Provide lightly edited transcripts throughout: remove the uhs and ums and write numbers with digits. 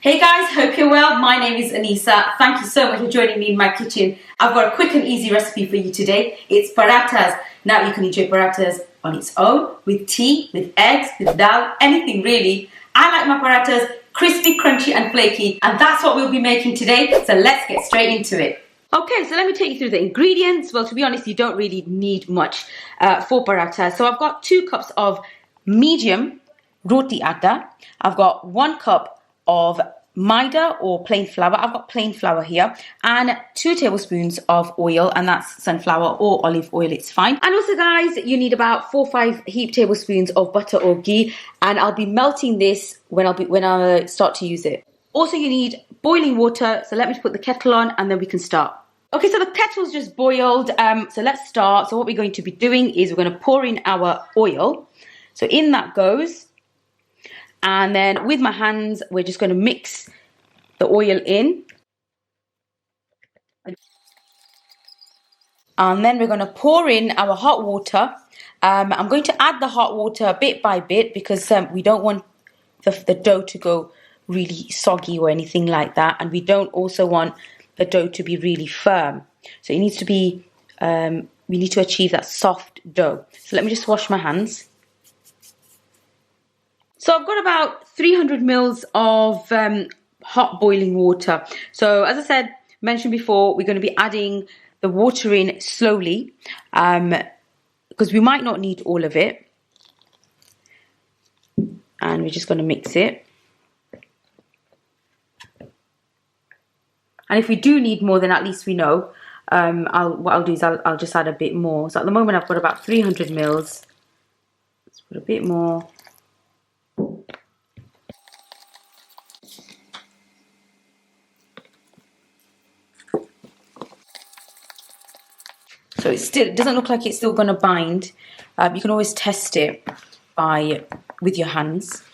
Hey guys, hope you're well. My name is Anisa. Thank you so much for joining me in my kitchen. I've got a quick and easy recipe for you today. It's parathas. Now you can enjoy parathas on its own, with tea, with eggs, with dal, anything really. I like my parathas crispy, crunchy and flaky, and that's what we'll be making today. So let's get straight into it. Okay, so let me take you through the ingredients. Well, to be honest, you don't really need much for paratha. So I've got 2 cups of medium roti atta. I've got 1 cup of Maida or plain flour. I've got plain flour here, and 2 tablespoons of oil, and that's sunflower or olive oil, it's fine. And also guys, you need about 4 or 5 heaped tablespoons of butter or ghee, and I'll be melting this when I start to use it. Also you need boiling water, so let me put the kettle on and then we can start. Okay, so the kettle's just boiled, so let's start. So what we're going to be doing is we're going to pour in our oil. So in that goes. And then with my hands, we're just going to mix the oil in. And then we're going to pour in our hot water. I'm going to add the hot water bit by bit because we don't want the dough to go really soggy or anything like that. And we don't also want the dough to be really firm. So it needs to be, we need to achieve that soft dough. So let me just wash my hands. So I've got about 300 mils of hot boiling water. So as I mentioned before, we're going to be adding the water in slowly because we might not need all of it. And we're just going to mix it. And if we do need more, then at least we know. What I'll do is I'll just add a bit more. So at the moment I've got about 300 mils. Let's put a bit more. So it doesn't look like it's still going to bind. You can always test it with your hands.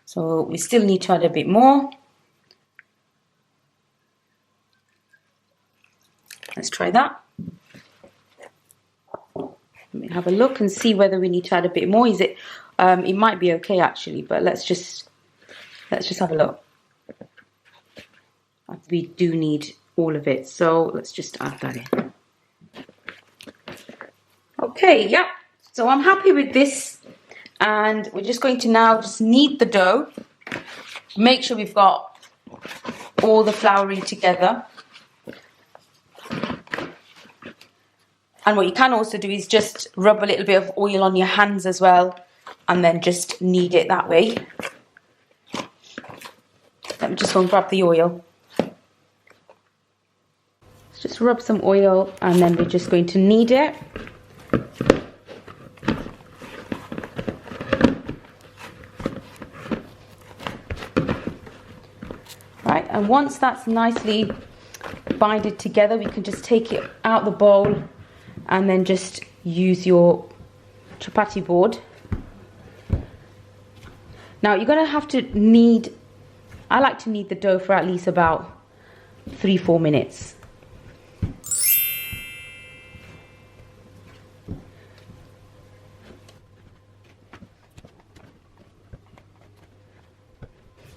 So we still need to add a bit more. Let's try that. Let me have a look and see whether we need to add a bit more. It might be okay actually, but let's just have a look. We do need all of it, so let's just add that in. Okay, yep. So I'm happy with this, and we're just going to now just knead the dough. Make sure we've got all the flouring together. And what you can also do is just rub a little bit of oil on your hands as well, and then just knead it that way. Let me just go and grab the oil. Just rub some oil, and then we're just going to knead it. Right, and once that's nicely binded together, we can just take it out the bowl and then just use your chapati board. Now you're going to have to knead, I like to knead the dough for at least about 3-4 minutes.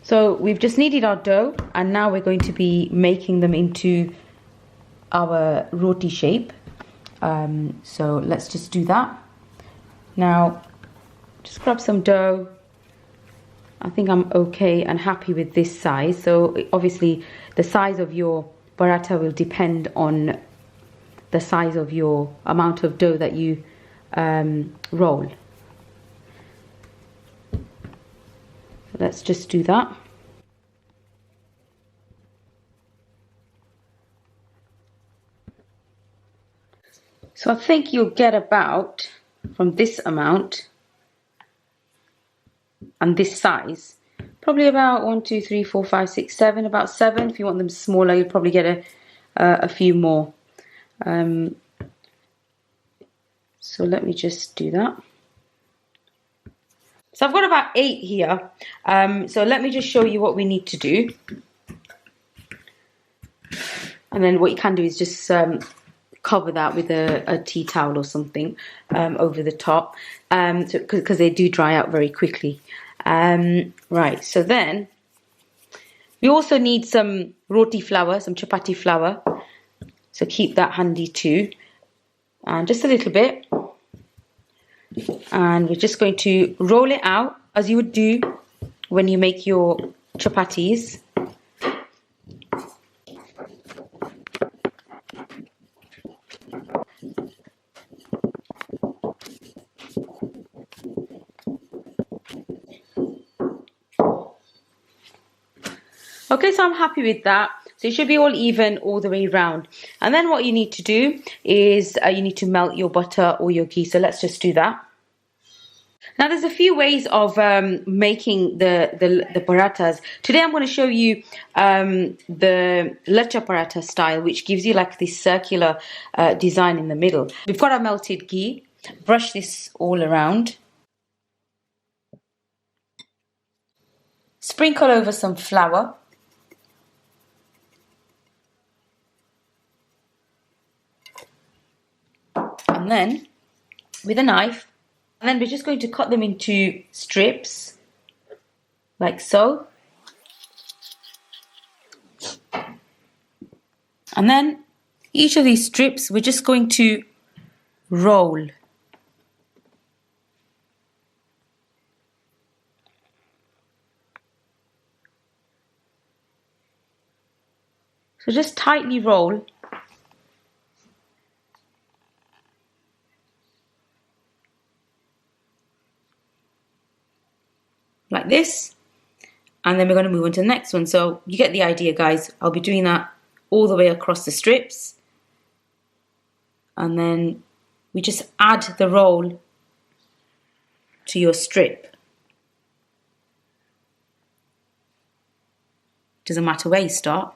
So we've just kneaded our dough, and now we're going to be making them into our roti shape. So let's just do that. Now, just grab some dough. I think I'm okay and happy with this size. So obviously the size of your paratha will depend on the size of your amount of dough that you roll. Let's just do that. So I think you'll get about, from this amount and this size, probably about 1, 2, 3, 4, 5, 6, 7, about 7. If you want them smaller, you'll probably get a few more. So let me just do that. So I've got about 8 here. So let me just show you what we need to do. And then what you can do is just cover that with a tea towel or something over the top, because they do dry out very quickly. Right, so then we also need some roti flour, some chapati flour. So keep that handy too. And just a little bit. And we're just going to roll it out as you would do when you make your chapatis. Okay, so I'm happy with that. So it should be all even all the way around. And then what you need to do is you need to melt your butter or your ghee. So let's just do that. Now there's a few ways of making the parathas. Today I'm going to show you the Laccha Paratha style, which gives you like this circular design in the middle. We've got our melted ghee. Brush this all around. Sprinkle over some flour. And then with a knife, and then we're just going to cut them into strips like so. And then each of these strips we're just going to roll. So just tightly roll. Like this, and then we're going to move on to the next one. So you get the idea, guys. I'll be doing that all the way across the strips, and then we just add the roll to your strip. Doesn't matter where you start,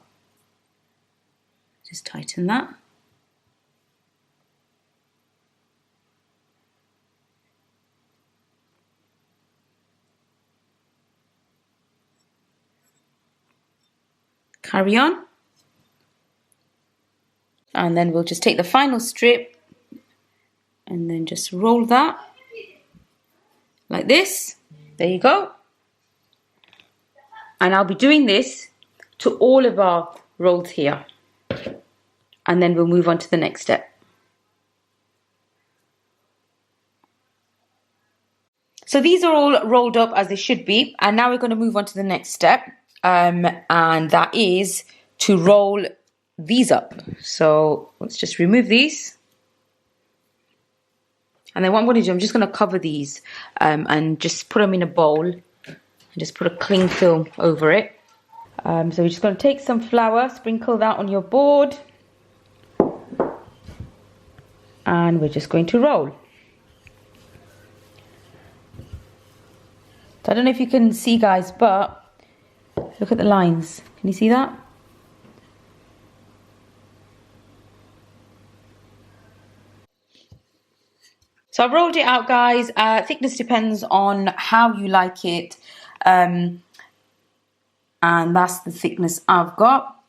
just tighten that. Carry on, and then we'll just take the final strip and then just roll that like this. There you go. And I'll be doing this to all of our rolls here, and then we'll move on to the next step. So these are all rolled up as they should be, and now we're going to move on to the next step. And that is to roll these up. So let's just remove these. And then what I'm going to do, I'm just going to cover these and just put them in a bowl and just put a cling film over it. So we're just going to take some flour, sprinkle that on your board, and we're just going to roll. So I don't know if you can see, guys, but look at the lines. Can you see that? So I've rolled it out, guys. Thickness depends on how you like it. And that's the thickness I've got.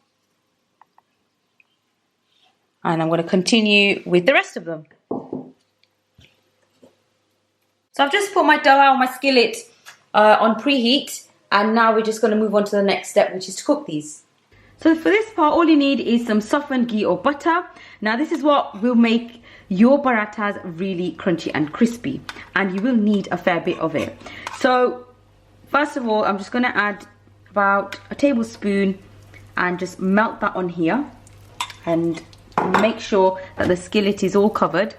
And I'm going to continue with the rest of them. So I've just put my dough out on my skillet on preheat. And now we're just going to move on to the next step, which is to cook these. So for this part, all you need is some softened ghee or butter. Now this is what will make your parathas really crunchy and crispy. And you will need a fair bit of it. So first of all, I'm just going to add about a tablespoon and just melt that on here. And make sure that the skillet is all covered.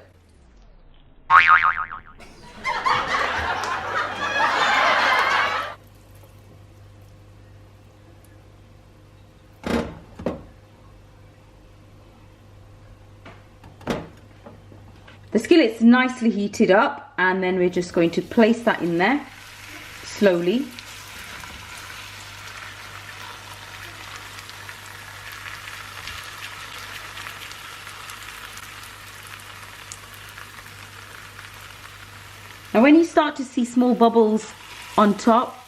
The skillet's nicely heated up, and then we're just going to place that in there slowly. Now when you start to see small bubbles on top,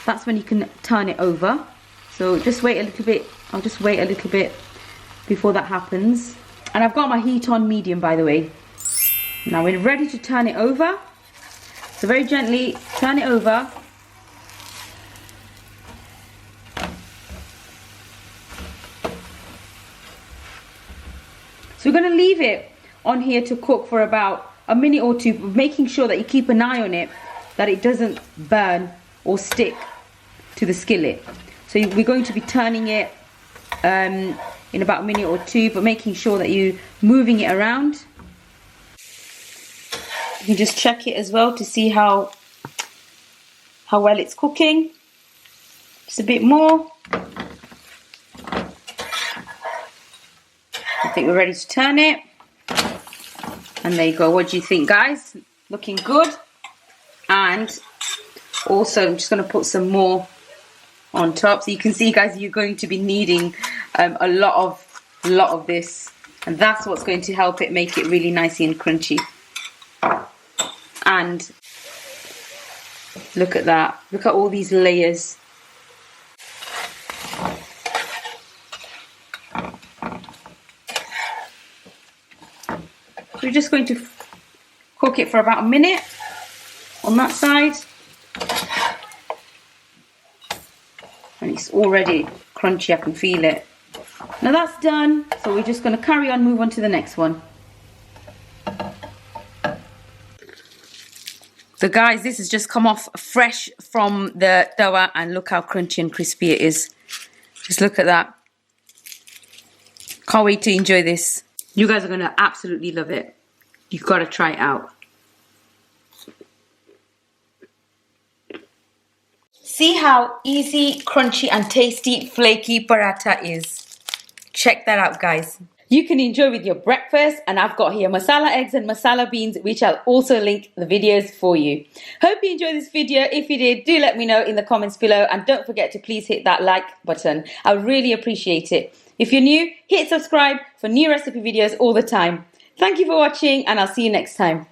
that's when you can turn it over. So just wait a little bit. I'll just wait a little bit before that happens. And I've got my heat on medium, by the way. Now we're ready to turn it over. So very gently turn it over. So we're going to leave it on here to cook for about a minute or two, making sure that you keep an eye on it, that it doesn't burn or stick to the skillet. So we're going to be turning it in about a minute or two, but making sure that you're moving it around. You can just check it as well to see how well it's cooking. Just a bit more. I think we're ready to turn it. And there you go. What do you think, guys? Looking good. And also I'm just going to put some more on top, so you can see, guys, you're going to be needing a lot of this, and that's what's going to help it make it really nicey and crunchy. And look at that, look at all these layers. We're just going to cook it for about a minute on that side. And it's already crunchy, I can feel it. Now that's done, so we're just going to carry on, move on to the next one. So guys, this has just come off fresh from the tawa, and look how crunchy and crispy it is. Just look at that. Can't wait to enjoy this. You guys are going to absolutely love it. You've got to try it out. See how easy, crunchy and tasty flaky paratha is. Check that out, guys. You can enjoy with your breakfast, and I've got here masala eggs and masala beans, which I'll also link the videos for you. Hope you enjoyed this video. If you did, do let me know in the comments below, and don't forget to please hit that like button. I really appreciate it. If you're new, hit subscribe for new recipe videos all the time. Thank you for watching, and I'll see you next time.